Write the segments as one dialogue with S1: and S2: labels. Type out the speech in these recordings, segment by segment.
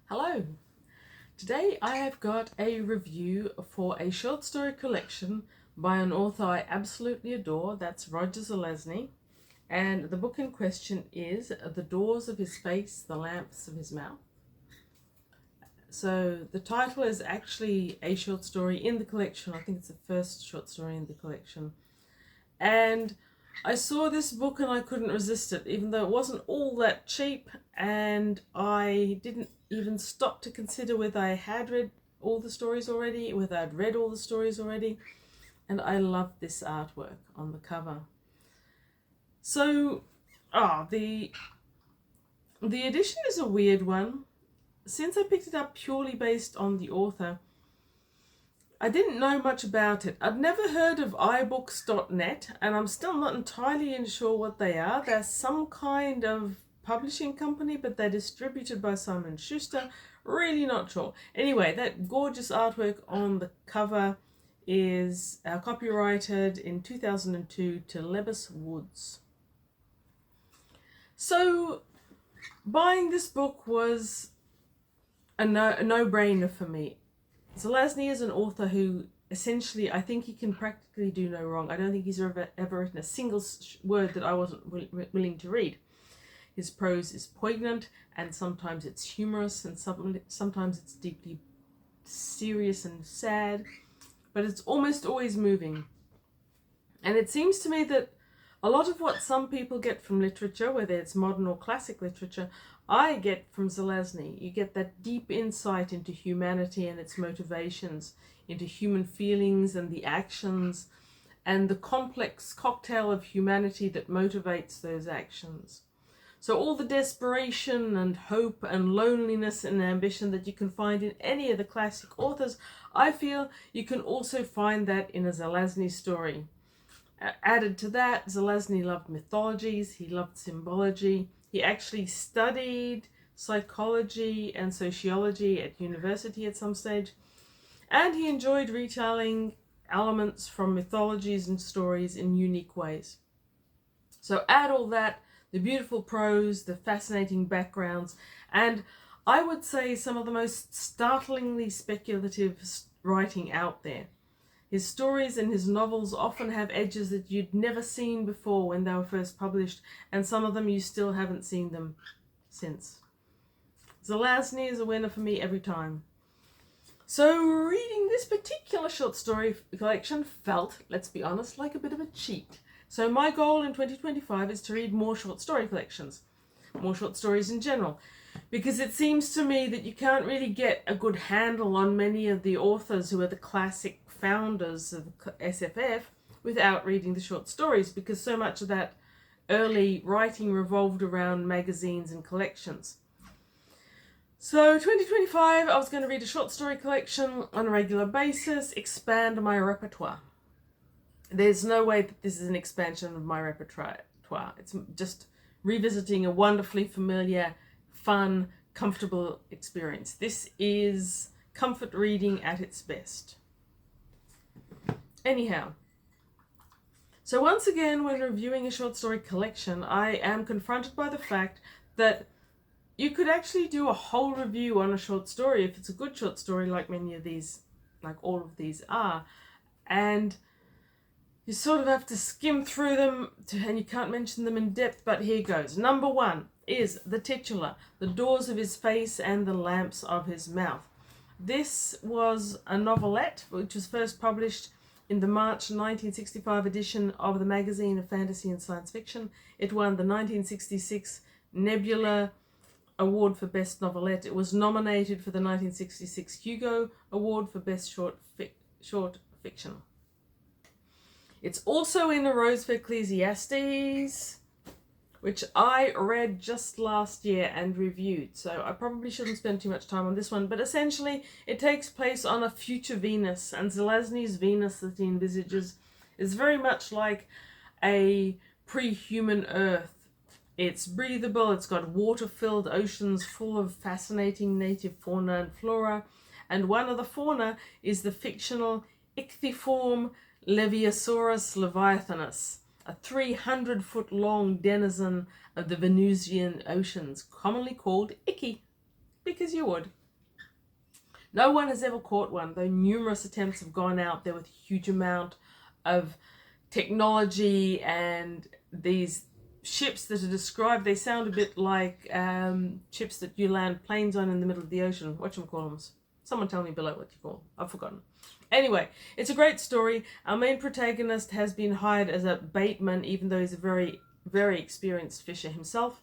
S1: Hello! Today I have got a review for a short story collection by an author I absolutely adore, that's Roger Zelazny, and the book in question is The Doors of His Face, the Lamps of His Mouth. So the title is actually a short story in the collection. I think it's the first short story in the collection. And I saw this book and I couldn't resist it, even though it wasn't all that cheap, and I didn't even stop to consider whether I had read all the stories already, whether I'd read all the stories already, and I love this artwork on the cover. So, the edition is a weird one. Since I picked it up purely based on the author, I didn't know much about it. I'd never heard of iBooks.net, and I'm still not entirely sure what they are. They're some kind of publishing company, but they're distributed by Simon & Schuster. Really not sure. Anyway, that gorgeous artwork on the cover is copyrighted in 2002 to Lebus Woods. So, buying this book was a no-brainer for me. Zelazny is an author who essentially, I think he can practically do no wrong. I don't think he's ever written a single word that I wasn't willing to read. His prose is poignant, and sometimes it's humorous, and sometimes it's deeply serious and sad, but it's almost always moving. And it seems to me that a lot of what some people get from literature, whether it's modern or classic literature, I get from Zelazny. You get that deep insight into humanity and its motivations, into human feelings and the actions, and the complex cocktail of humanity that motivates those actions. So all the desperation and hope and loneliness and ambition that you can find in any of the classic authors, I feel you can also find that in a Zelazny story. Added to that, Zelazny loved mythologies, he loved symbology. He actually studied psychology and sociology at university at some stage, and he enjoyed retelling elements from mythologies and stories in unique ways. So add all that, the beautiful prose, the fascinating backgrounds, and I would say some of the most startlingly speculative writing out there. His stories and his novels often have edges that you'd never seen before when they were first published, and some of them you still haven't seen them since. Zelazny is a winner for me every time. So reading this particular short story collection felt, let's be honest, like a bit of a cheat. So my goal in 2025 is to read more short story collections, more short stories in general, because it seems to me that you can't really get a good handle on many of the authors who are the classic founders of SFF without reading the short stories, because so much of that early writing revolved around magazines and collections. So 2025, I was going to read a short story collection on a regular basis, expand my repertoire. There's no way that this is an expansion of my repertoire. It's just revisiting a wonderfully familiar, fun, comfortable experience. This is comfort reading at its best. Anyhow, so once again, when reviewing a short story collection, I am confronted by the fact that you could actually do a whole review on a short story if it's a good short story, like many of these, like all of these are, and you sort of have to skim through them and you can't mention them in depth, but here goes. Number one is the titular, The Doors of His Face and the Lamps of His Mouth. This was a novelette which was first published in the March 1965 edition of the Magazine of Fantasy and Science Fiction. It won the 1966 Nebula Award for Best Novelette. It was nominated for the 1966 Hugo Award for Best Short Fiction. It's also in A Rose for Ecclesiastes, which I read just last year and reviewed, so I probably shouldn't spend too much time on this one, but essentially it takes place on a future Venus, and Zelazny's Venus that he envisages is very much like a pre-human Earth. It's breathable, it's got water-filled oceans full of fascinating native fauna and flora, and one of the fauna is the fictional ichthyform Leviosaurus leviathanus, a 300-foot-long denizen of the Venusian oceans, commonly called Icky, because you would. No one has ever caught one, though numerous attempts have gone out there with a huge amount of technology, and these ships that are described, they sound a bit like ships that you land planes on in the middle of the ocean. Whatchamacallums? Someone tell me below what you call them. I've forgotten. Anyway, it's a great story. Our main protagonist has been hired as a baitman, even though he's a very, very experienced fisher himself.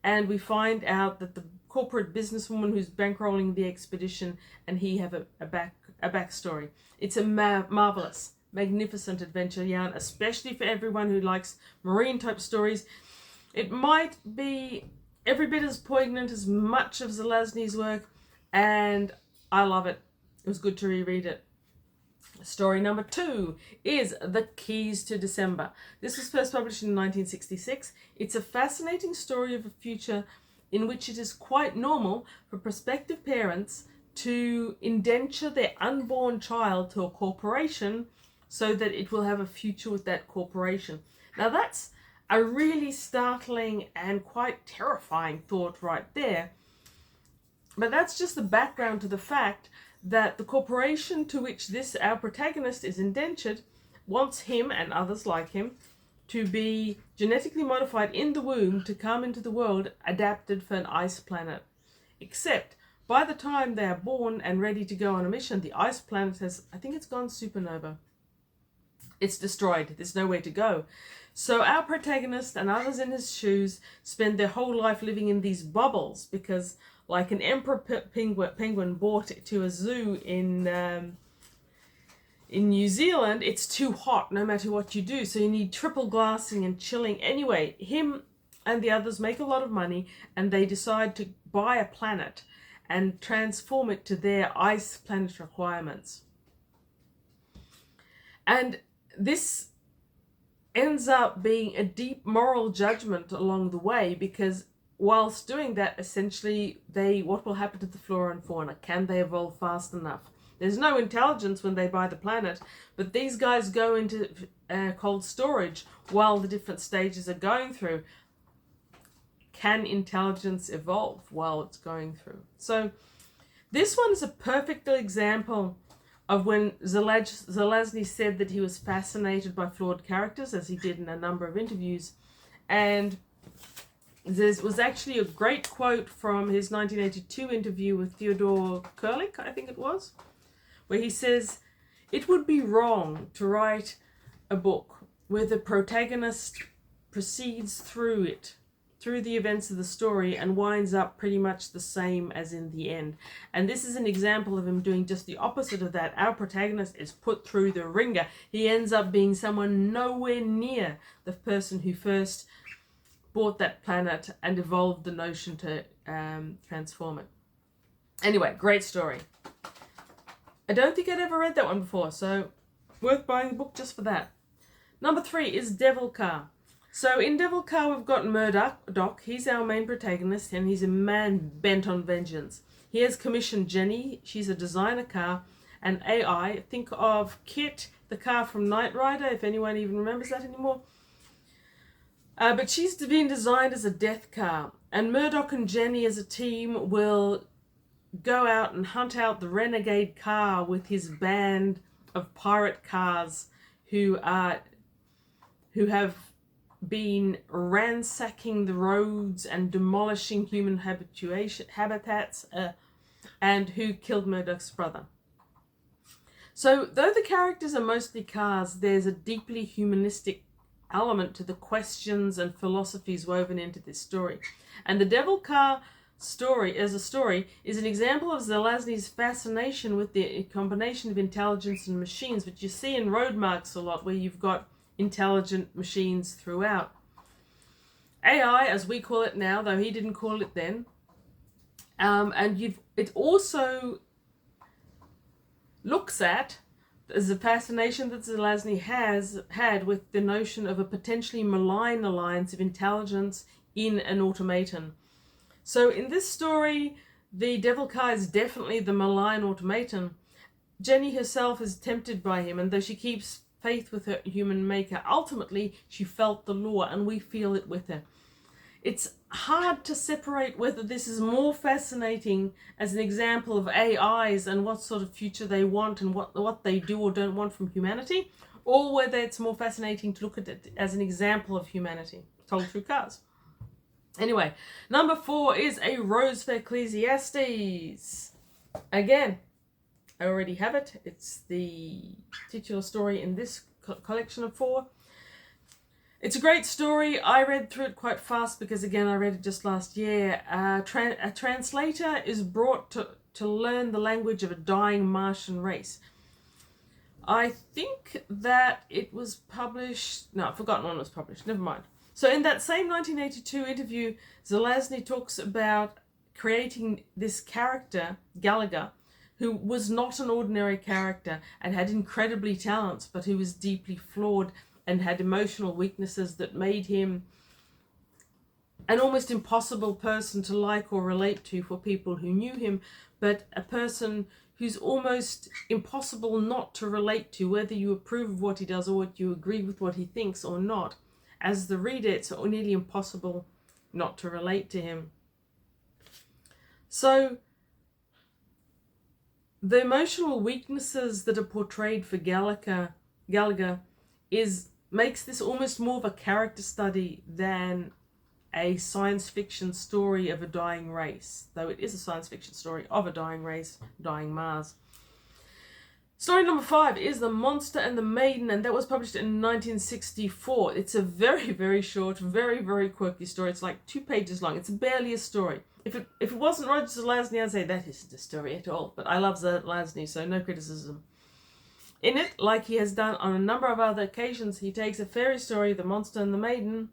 S1: And we find out that the corporate businesswoman who's bankrolling the expedition and he have a backstory. It's a marvelous, magnificent adventure yarn, especially for everyone who likes marine type stories. It might be every bit as poignant as much of Zelazny's work, and I love it. It was good to reread it. Story number 2 is The Keys to December. This was first published in 1966. It's a fascinating story of a future in which it is quite normal for prospective parents to indenture their unborn child to a corporation so that it will have a future with that corporation. Now that's a really startling and quite terrifying thought right there. But that's just the background to the fact that the corporation to which our protagonist is indentured wants him and others like him to be genetically modified in the womb to come into the world adapted for an ice planet. Except by the time they are born and ready to go on a mission, the ice planet has, I think it's gone supernova. It's destroyed. There's nowhere to go. So our protagonist and others in his shoes spend their whole life living in these bubbles because, like an emperor penguin brought to a zoo in New Zealand, it's too hot no matter what you do. So you need triple glassing and chilling. Anyway, him and the others make a lot of money and they decide to buy a planet and transform it to their ice planet requirements. And this ends up being a deep moral judgment along the way, because whilst doing that, essentially, what will happen to the flora and fauna? Can they evolve fast enough? There's no intelligence when they buy the planet, but these guys go into cold storage while the different stages are going through. Can intelligence evolve while it's going through? So this one's a perfect example of when Zelazny said that he was fascinated by flawed characters, as he did in a number of interviews. And there was actually a great quote from his 1982 interview with Theodore Kurlik, I think it was, where he says, "It would be wrong to write a book where the protagonist proceeds through the events of the story and winds up pretty much the same as in the end." And this is an example of him doing just the opposite of that. Our protagonist is put through the ringer. He ends up being someone nowhere near the person who first bought that planet and evolved the notion to transform it. Anyway, great story. I don't think I'd ever read that one before, so worth buying the book just for that. Number 3 is Devil Car. So in Devil Car, we've got Murdoch. He's our main protagonist, and he's a man bent on vengeance. He has commissioned Jenny. She's a designer car, and AI. Think of Kit, the car from Knight Rider, if anyone even remembers that anymore. But she's been designed as a death car, and Murdoch and Jenny as a team will go out and hunt out the renegade car with his band of pirate cars who have been ransacking the roads and demolishing human habitats, and who killed Murdoch's brother. So though the characters are mostly cars, there's a deeply humanistic element to the questions and philosophies woven into this story. And the Devil Car story as a story is an example of Zelazny's fascination with the combination of intelligence and machines, which you see in Road Marks a lot, where you've got intelligent machines throughout. AI, as we call it now, though he didn't call it then. It also looks at the fascination that Zelazny has had with the notion of a potentially malign alliance of intelligence in an automaton. So in this story, the Devil Car is definitely the malign automaton. Jenny herself is tempted by him, and though she keeps faith with her human maker, ultimately she felt the lure, and we feel it with her. It's hard to separate whether this is more fascinating as an example of AIs and what sort of future they want and what they do or don't want from humanity, or whether it's more fascinating to look at it as an example of humanity told through cars. Anyway, number 4 is A Rose for Ecclesiastes. Again, I already have it. It's the titular story in this collection of 4. It's a great story. I read through it quite fast because, again, I read it just last year. A translator is brought to learn the language of a dying Martian race. I think that it was published... No, I've forgotten when it was published. Never mind. So in that same 1982 interview, Zelazny talks about creating this character, Gallagher, who was not an ordinary character and had incredibly talents, but who was deeply flawed and had emotional weaknesses that made him an almost impossible person to like or relate to for people who knew him, but a person who's almost impossible not to relate to, whether you approve of what he does or what you agree with what he thinks or not. As the reader, it's nearly impossible not to relate to him. So the emotional weaknesses that are portrayed for Gallagher makes this almost more of a character study than a science fiction story of a dying race, though it is a science fiction story of a dying race, dying Mars. Story number 5 is The Monster and the Maiden, and that was published in 1964. It's a very, very short, very, very quirky story. It's like 2 pages long. It's barely a story. If it wasn't Roger Zelazny, I'd say that isn't a story at all. But I love Zelazny, so no criticism. In it, like he has done on a number of other occasions, he takes a fairy story, The Monster and the Maiden,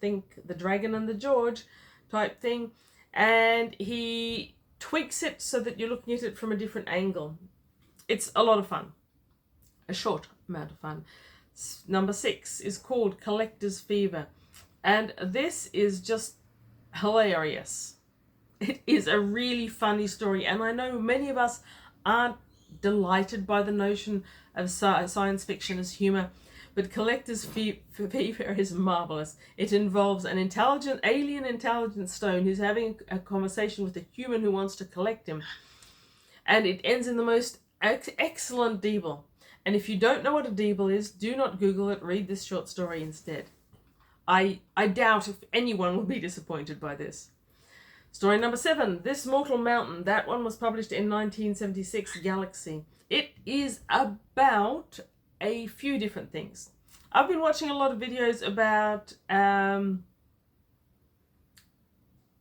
S1: think The Dragon and the George type thing, and he tweaks it so that you're looking at it from a different angle. It's a lot of fun. A short amount of fun. Number 6 is called Collector's Fever, and this is just hilarious. It is a really funny story, and I know many of us aren't delighted by the notion of science fiction as humor, but Collector's Fever is marvelous. It involves an alien intelligent stone who's having a conversation with a human who wants to collect him, and it ends in the most excellent deeble. And if you don't know what a deeble is, do not Google it. Read this short story instead. I doubt if anyone will be disappointed by this. Story number 7, This Mortal Mountain. That one was published in 1976, Galaxy. It is about a few different things. I've been watching a lot of videos about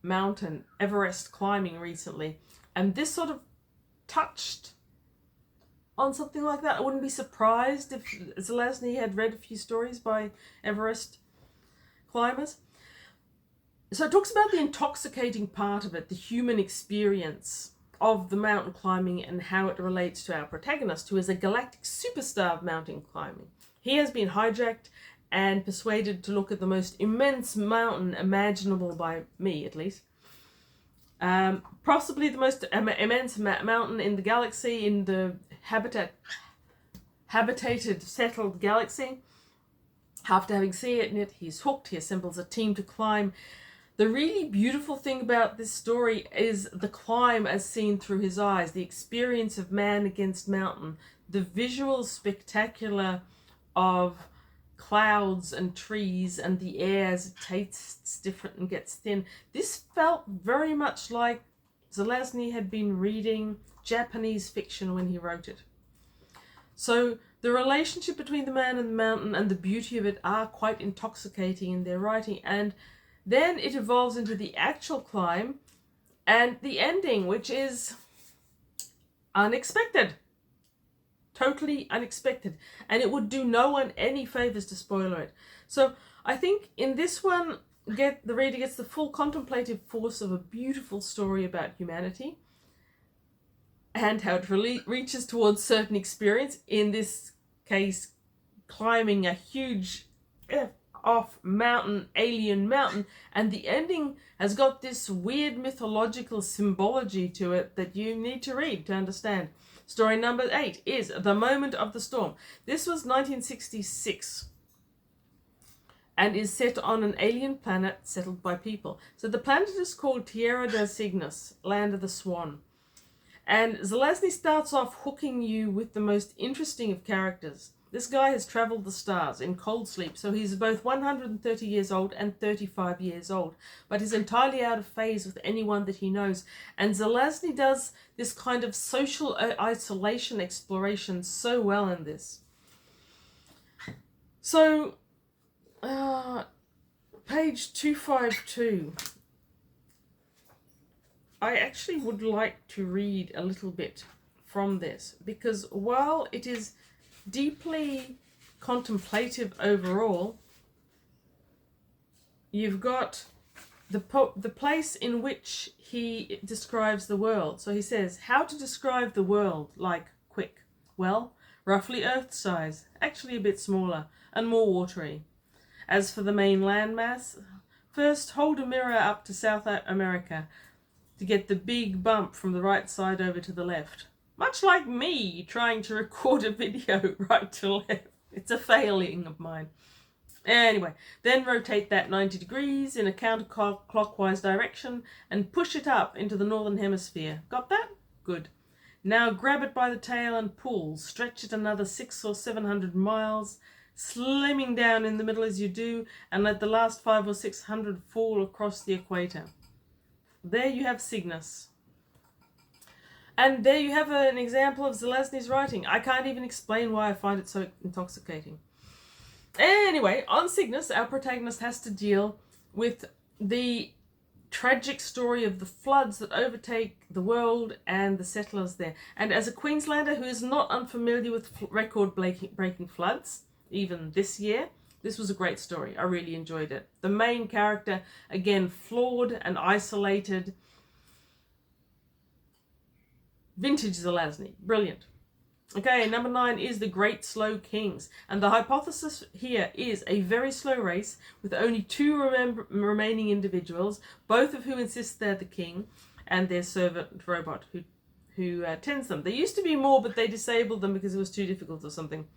S1: mountain Everest climbing recently, and this sort of touched on something like that. I wouldn't be surprised if Zelazny had read a few stories by Everest climbers. So it talks about the intoxicating part of it, the human experience of the mountain climbing and how it relates to our protagonist, who is a galactic superstar of mountain climbing. He has been hijacked and persuaded to look at the most immense mountain imaginable, by me at least. Possibly the most immense mountain in the galaxy, in the habitated, settled galaxy. After having seen it, he's hooked. He assembles a team to climb. The really beautiful thing about this story is the climb as seen through his eyes, the experience of man against mountain, the visual spectacular of clouds and trees and the air as it tastes different and gets thin. This felt very much like Zelazny had been reading Japanese fiction when he wrote it. So the relationship between the man and the mountain and the beauty of it are quite intoxicating in their writing, and then it evolves into the actual climb and the ending, which is unexpected. Totally unexpected. And it would do no one any favors to spoiler it. So I think in this one, the reader gets the full contemplative force of a beautiful story about humanity and how it really reaches towards certain experience. In this case, climbing a huge off mountain, alien mountain, and the ending has got this weird mythological symbology to it that you need to read to understand. Story number 8 is The Moment of the Storm. This was 1966. and is set on an alien planet settled by people. So the planet is called Tierra del Cygnus, Land of the Swan. And Zelazny starts off hooking you with the most interesting of characters. This guy has traveled the stars in cold sleep, so he's both 130 years old and 35 years old, but he's entirely out of phase with anyone that he knows. And Zelazny does this kind of social isolation exploration so well in this. So, page 252. I actually would like to read a little bit from this, because while it is deeply contemplative overall, you've got the place in which he describes the world. So he says, how to describe the world, like quick. Well, roughly Earth size, actually a bit smaller and more watery. As for the main landmass, first hold a mirror up to South America to get the big bump from the right side over to the left. Much like me trying to record a video right to left. It's a failing of mine. Anyway, then rotate that 90 degrees in a counterclockwise direction and push it up into the northern hemisphere. Got that? Good. Now grab it by the tail and pull. Stretch it another 600 or 700 miles, slimming down in the middle as you do, and let the last 500 or 600 fall across the equator. There you have Cygnus. And there you have an example of Zelazny's writing. I can't even explain why I find it so intoxicating. Anyway, on Cygnus, our protagonist has to deal with the tragic story of the floods that overtake the world and the settlers there. And as a Queenslander who is not unfamiliar with record-breaking floods, even this year, this was a great story. I really enjoyed it. The main character, again, flawed and isolated. Vintage Zelazny. Brilliant. Okay, number 9 is the Great Slow Kings. And the hypothesis here is a very slow race with only 2 remaining individuals, both of whom insist they're the king, and their servant robot who tends them. There used to be more, but they disabled them because it was too difficult or something.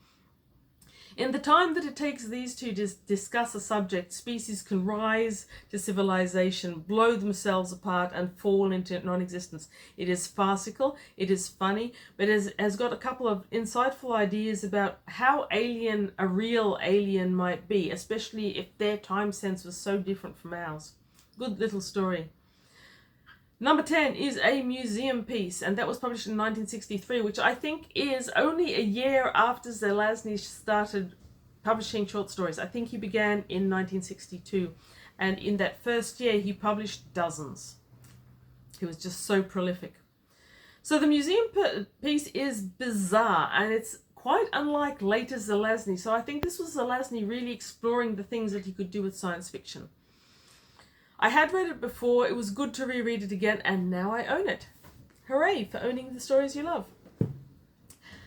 S1: In the time that it takes these two to discuss a subject, species can rise to civilization, blow themselves apart, and fall into non-existence. It is farcical, it is funny, but it has got a couple of insightful ideas about how alien a real alien might be, especially if their time sense was so different from ours. Good little story. Number 10 is a museum piece, and that was published in 1963, which I think is only a year after Zelazny started publishing short stories. I think he began in 1962, and in that first year he published dozens. He was just so prolific. So the museum piece is bizarre, and it's quite unlike later Zelazny, so I think this was Zelazny really exploring the things that he could do with science fiction. I had read it before, it was good to reread it again, and now I own it. Hooray for owning the stories you love.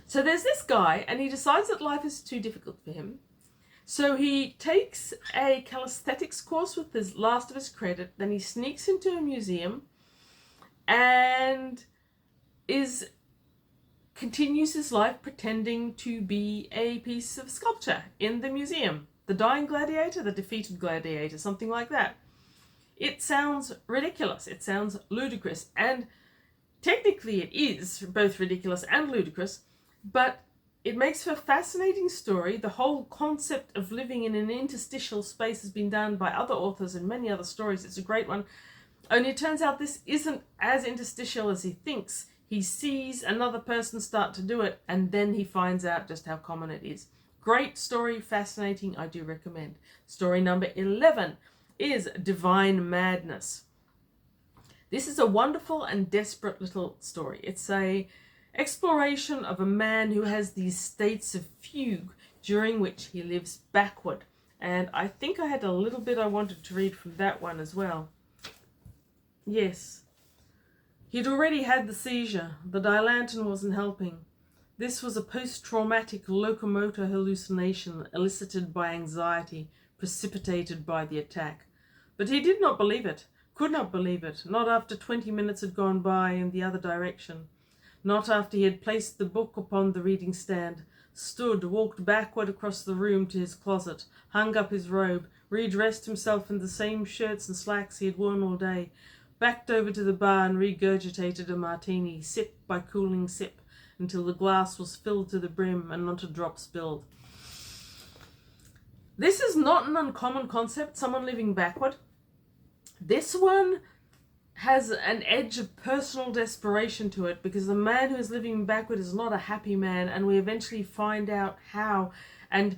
S1: So there's this guy, and he decides that life is too difficult for him. So he takes a calisthenics course with the last of his credit, then he sneaks into a museum and continues his life pretending to be a piece of sculpture in the museum. The dying gladiator, the defeated gladiator, something like that. It sounds ridiculous, it sounds ludicrous, and technically it is both ridiculous and ludicrous, but it makes for a fascinating story. The whole concept of living in an interstitial space has been done by other authors in many other stories. It's a great one. Only it turns out this isn't as interstitial as he thinks. He sees another person start to do it, and then he finds out just how common it is. Great story, fascinating, I do recommend. Story number 11 is Divine Madness. This is a wonderful and desperate little story. It's a exploration of a man who has these states of fugue during which he lives backward. And I think I had a little bit I wanted to read from that one as well. Yes. He'd already had the seizure. The dilantin wasn't helping. This was a post-traumatic locomotor hallucination elicited by anxiety, precipitated by the attack. But he did not believe it, could not believe it, not after 20 minutes had gone by in the other direction, not after he had placed the book upon the reading stand, stood, walked backward across the room to his closet, hung up his robe, redressed himself in the same shirts and slacks he had worn all day, backed over to the bar and regurgitated a martini, sip by cooling sip, until the glass was filled to the brim and not a drop spilled. This is not an uncommon concept, someone living backward. This one has an edge of personal desperation to it, because the man who is living backward is not a happy man, and we eventually find out how. And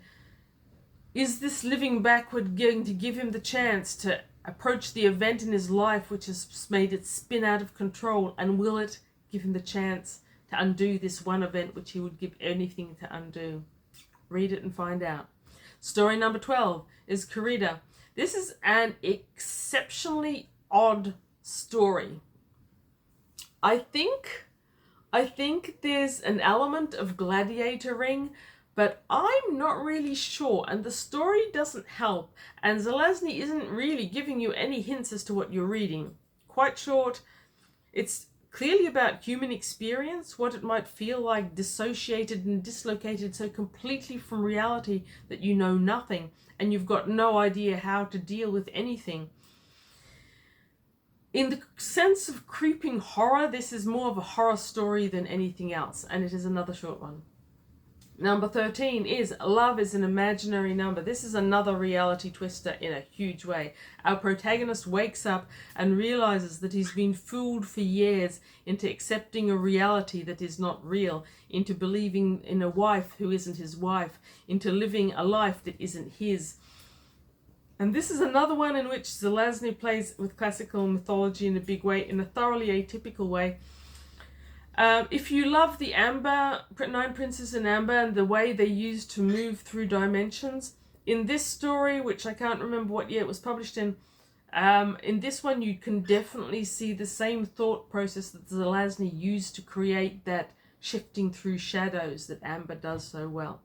S1: is this living backward going to give him the chance to approach the event in his life which has made it spin out of control, and will it give him the chance to undo this one event which he would give anything to undo? Read it and find out. Story number 12 is Corrida. This is an exceptionally odd story. I think there's an element of gladiatoring, but I'm not really sure, and the story doesn't help, and Zelazny isn't really giving you any hints as to what you're reading. Quite short, it's clearly about human experience, what it might feel like dissociated and dislocated so completely from reality that you know nothing, and you've got no idea how to deal with anything. In the sense of creeping horror, this is more of a horror story than anything else, and it is another short one. Number 13 is Love is an Imaginary Number. This is another reality twister in a huge way. Our protagonist wakes up and realizes that he's been fooled for years into accepting a reality that is not real, into believing in a wife who isn't his wife, into living a life that isn't his. And this is another one in which Zelazny plays with classical mythology in a big way, in a thoroughly atypical way. If you love the Amber, Nine Princes in Amber, and the way they used to move through dimensions, in this story, which I can't remember what year it was published in this one you can definitely see the same thought process that Zelazny used to create that shifting through shadows that Amber does so well.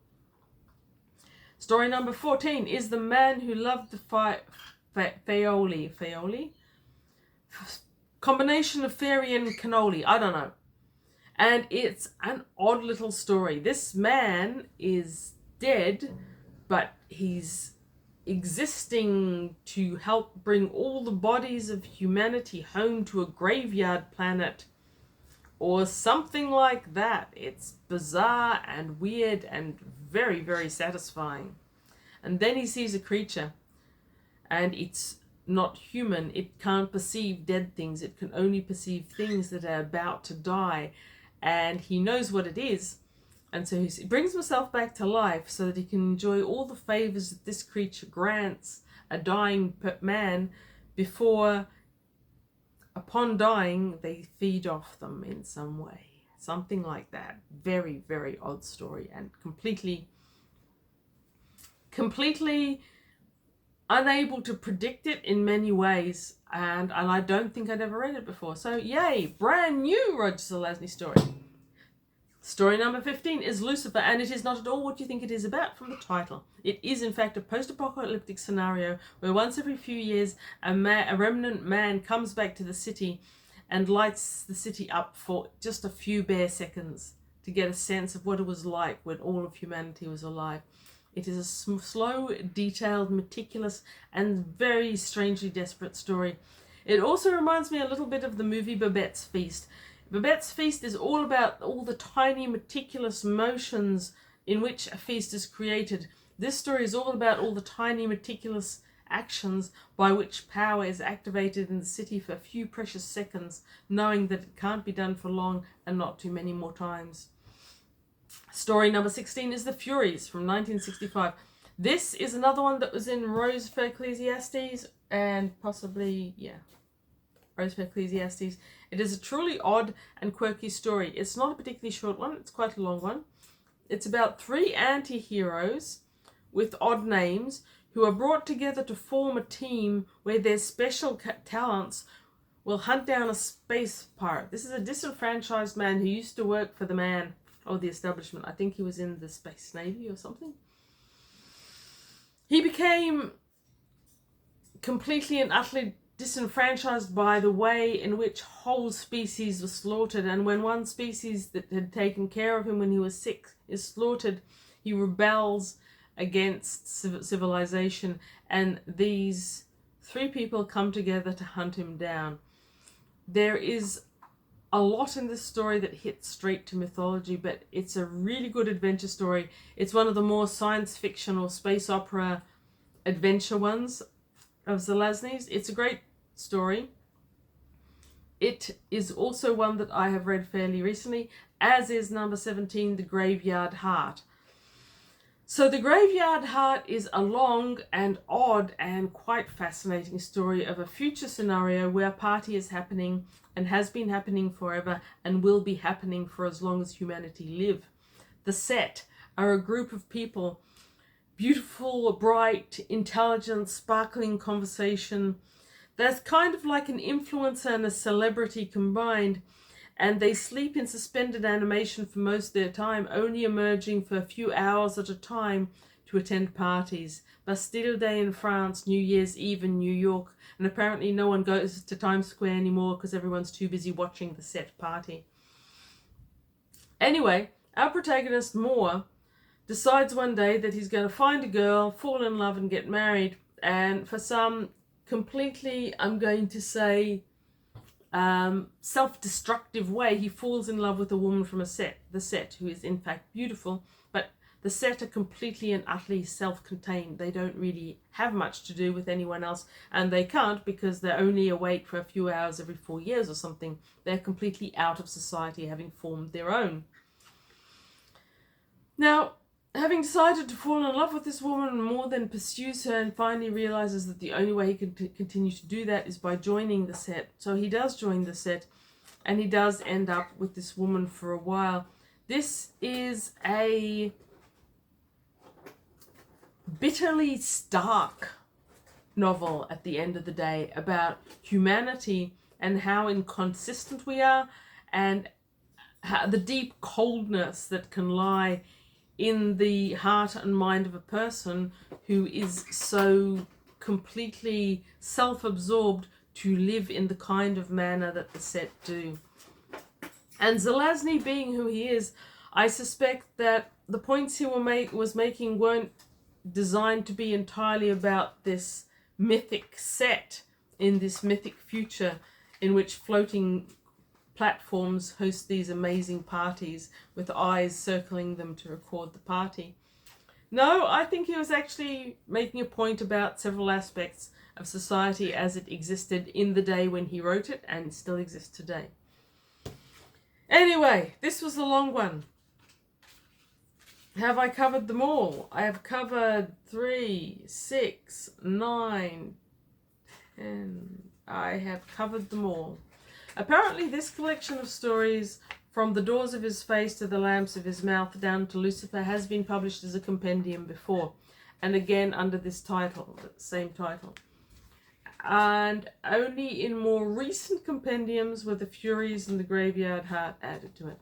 S1: Story number 14 is The Man Who Loved the Faioli. Faioli? Combination of fairy and cannoli, I don't know. And it's an odd little story. This man is dead, but he's existing to help bring all the bodies of humanity home to a graveyard planet, or something like that. It's bizarre and weird and very, very satisfying. And then he sees a creature, and it's not human. It can't perceive dead things. It can only perceive things that are about to die. And he knows what it is, and so he brings himself back to life so that he can enjoy all the favors that this creature grants a dying man before, upon dying, they feed off them in some way. Something like that. Very, very odd story, and completely unable to predict it in many ways, and I don't think I'd ever read it before. So yay, brand new Roger Zelazny story. Story number 15 is Lucifer, and it is not at all what you think it is about from the title. It is in fact a post-apocalyptic scenario where once every few years a remnant man comes back to the city and lights the city up for just a few bare seconds to get a sense of what it was like when all of humanity was alive. It is a slow, detailed, meticulous, and very strangely desperate story. It also reminds me a little bit of the movie Babette's Feast. Babette's Feast is all about all the tiny, meticulous motions in which a feast is created. This story is all about all the tiny, meticulous actions by which power is activated in the city for a few precious seconds, knowing that it can't be done for long and not too many more times. Story number 16 is The Furies from 1965. This is another one that was in Rose for Ecclesiastes, and possibly, Rose for Ecclesiastes. It is a truly odd and quirky story. It's not a particularly short one, it's quite a long one. It's about 3 anti-heroes with odd names who are brought together to form a team where their special talents will hunt down a space pirate. This is a disenfranchised man who used to work for the man or the establishment. I think he was in the Space Navy or something. He became completely and utterly disenfranchised by the way in which whole species were slaughtered. And when one species that had taken care of him when he was sick is slaughtered, he rebels against civilization, and these three people come together to hunt him down. There is a lot in this story that hits straight to mythology, but it's a really good adventure story. It's one of the more science fiction or space opera adventure ones of Zelazny's. It's a great story. It is also one that I have read fairly recently, as is number 17, The Graveyard Heart. So The Graveyard Heart is a long and odd and quite fascinating story of a future scenario where a party is happening and has been happening forever and will be happening for as long as humanity live. The set are a group of people, beautiful, bright, intelligent, sparkling conversation. That's kind of like an influencer and a celebrity combined, and they sleep in suspended animation for most of their time, only emerging for a few hours at a time to attend parties. Bastille Day in France, New Year's Eve in New York, and apparently no one goes to Times Square anymore because everyone's too busy watching the set party. Anyway, our protagonist, Moore, decides one day that he's going to find a girl, fall in love and get married, and for some completely, I'm going to say, self-destructive way, he falls in love with a woman from the set, who is in fact beautiful, but the set are completely and utterly self-contained. They don't really have much to do with anyone else, and they can't because they're only awake for a few hours every 4 years or something. They're completely out of society, having formed their own. Now, having decided to fall in love with this woman, Moore then pursues her and finally realizes that the only way he can continue to do that is by joining the set. So he does join the set, and he does end up with this woman for a while. This is a bitterly stark novel at the end of the day about humanity and how inconsistent we are, and how the deep coldness that can lie in the heart and mind of a person who is so completely self-absorbed to live in the kind of manner that the set do. And Zelazny, being who he is, I suspect that the points he was making weren't designed to be entirely about this mythic set in this mythic future in which floating platforms host these amazing parties with eyes circling them to record the party. No, I think he was actually making a point about several aspects of society as it existed in the day when he wrote it and still exists today. Anyway, this was a long one. Have I covered them all? I have covered 3, 6, 9, 10. I have covered them all. Apparently this collection of stories, from the doors of his face to the lamps of his mouth down to Lucifer, has been published as a compendium before, and again under this title, the same title. And only in more recent compendiums were the Furies and the Graveyard Heart added to it.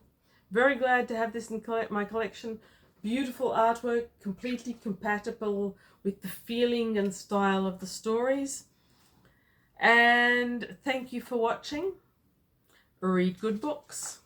S1: Very glad to have this in my collection. Beautiful artwork, completely compatible with the feeling and style of the stories. And thank you for watching. Read good books.